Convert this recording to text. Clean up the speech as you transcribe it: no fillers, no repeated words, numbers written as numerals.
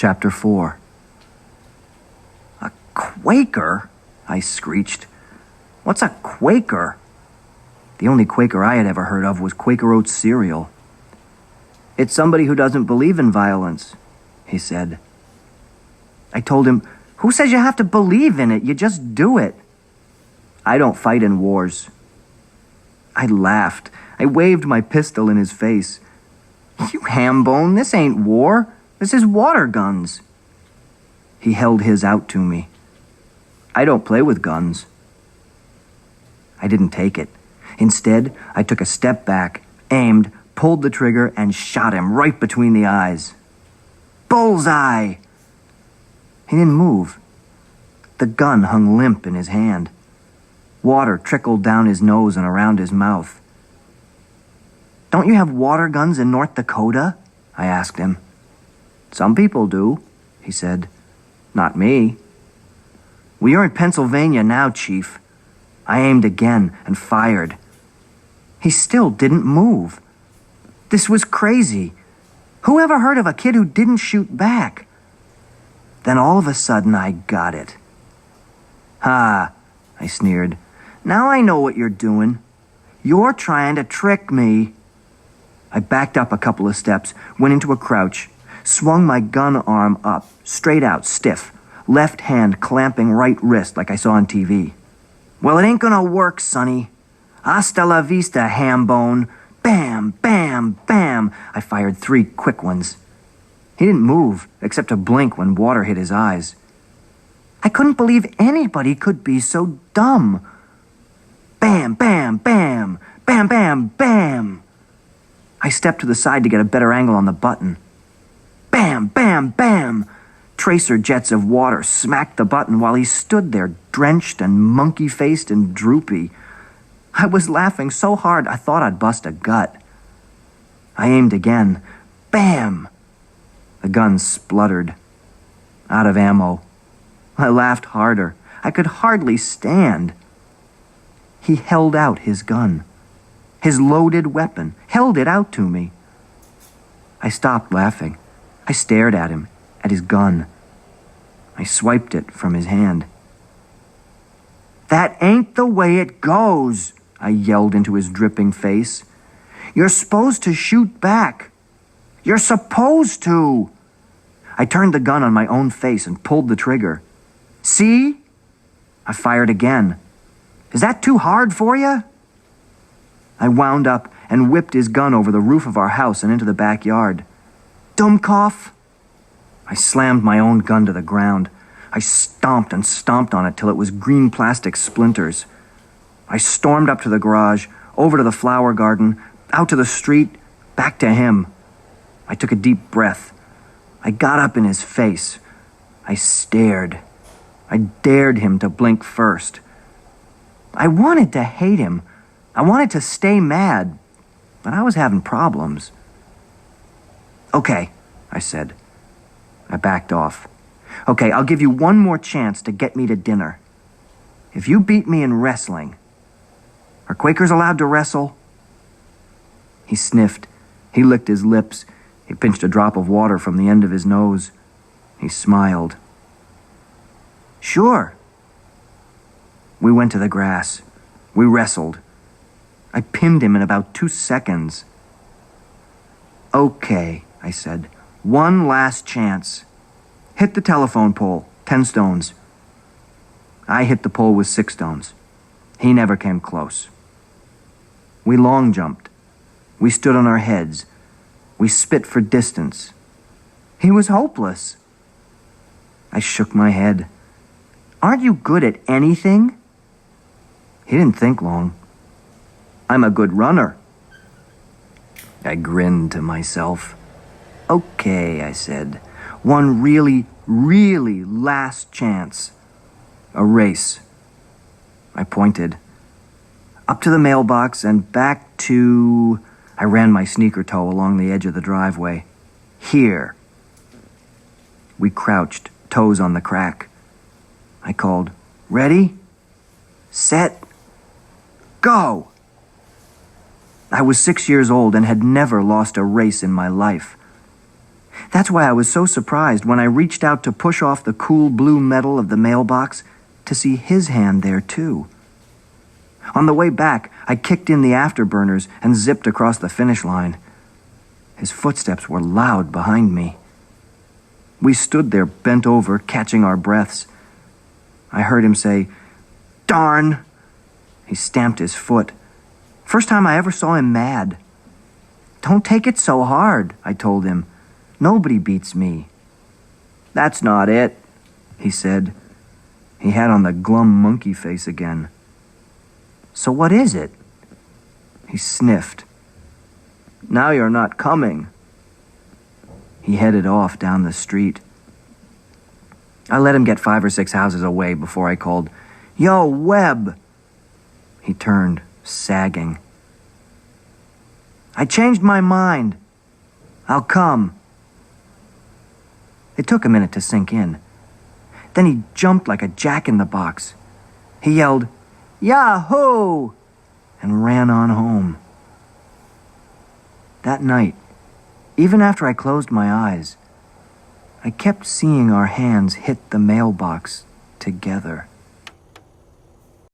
Chapter 4. "A Quaker?" I screeched. "What's a Quaker?" The only Quaker I had ever heard of was Quaker Oats cereal. "It's somebody who doesn't believe in violence," he said. I told him, "Who says you have to believe in it? You just do it." "I don't fight in wars." I laughed. I waved my pistol in his face. "You hambone, this ain't war. This is water guns." He held his out to me. "I don't play with guns." I didn't take it. Instead, I took a step back, aimed, pulled the trigger, and shot him right between the eyes. Bullseye! He didn't move. The gun hung limp in his hand. Water trickled down his nose and around his mouth. "Don't you have water guns in North Dakota?" I asked him. "Some people do," he said. "Not me." "We are in Pennsylvania now, Chief." I aimed again and fired. He still didn't move. This was crazy. Who ever heard of a kid who didn't shoot back? Then all of a sudden I got it. "Ha," I sneered. "Now I know what you're doing. You're trying to trick me." I backed up a couple of steps, went into a crouch, swung my gun arm up, straight out, stiff, left hand clamping right wrist like I saw on TV. "Well, it ain't gonna work, sonny. Hasta la vista, hambone." Bam, bam, bam. I fired 3 quick ones. He didn't move, except to blink when water hit his eyes. I couldn't believe anybody could be so dumb. Bam, bam, bam, bam, bam, bam. I stepped to the side to get a better angle on the button. Bam, bam, bam. Tracer jets of water smacked the button while he stood there, drenched and monkey-faced and droopy. I was laughing so hard I thought I'd bust a gut. I aimed again. Bam! The gun spluttered. Out of ammo. I laughed harder. I could hardly stand. He held out his gun. His loaded weapon. Held it out to me. I stopped laughing. I stared at him, at his gun. I swiped it from his hand. "That ain't the way it goes," I yelled into his dripping face. "You're supposed to shoot back. You're supposed to." I turned the gun on my own face and pulled the trigger. "See?" I fired again. "Is that too hard for you?" I wound up and whipped his gun over the roof of our house and into the backyard. "Dummkopf!" I slammed my own gun to the ground. I stomped and stomped on it till it was green plastic splinters. I stormed up to the garage, over to the flower garden, out to the street, back to him. I took a deep breath. I got up in his face. I stared. I dared him to blink first. I wanted to hate him. I wanted to stay mad, but I was having problems. "Okay," I said. I backed off. "Okay, I'll give you one more chance to get me to dinner. If you beat me in wrestling..." "Are Quakers allowed to wrestle?" He sniffed. He licked his lips. He pinched a drop of water from the end of his nose. He smiled. "Sure." We went to the grass. We wrestled. I pinned him in about 2 seconds. "Okay," I said. "One last chance. Hit the telephone pole, 10 stones. I hit the pole with 6 stones. He never came close. We long jumped. We stood on our heads. We spit for distance. He was hopeless. I shook my head. "Aren't you good at anything?" He didn't think long. "I'm a good runner." I grinned to myself. "Okay," I said. "One really, really last chance. A race." I pointed. Up to the mailbox and back to... I ran my sneaker toe along the edge of the driveway. "Here." We crouched, toes on the crack. I called, "Ready? Set? Go!" I was 6 years old and had never lost a race in my life. That's why I was so surprised when I reached out to push off the cool blue metal of the mailbox to see his hand there, too. On the way back, I kicked in the afterburners and zipped across the finish line. His footsteps were loud behind me. We stood there bent over, catching our breaths. I heard him say, "Darn!" He stamped his foot. First time I ever saw him mad. "Don't take it so hard," I told him. "Nobody beats me." "That's not it," he said. He had on the glum monkey face again. "So what is it?" He sniffed. "Now you're not coming." He headed off down the street. I let him get 5 or 6 houses away before I called, "Yo, Webb!" He turned, sagging. "I changed my mind. I'll come." It took a minute to sink in. Then he jumped like a jack-in-the-box. He yelled, "Yahoo!" and ran on home. That night, even after I closed my eyes, I kept seeing our hands hit the mailbox together.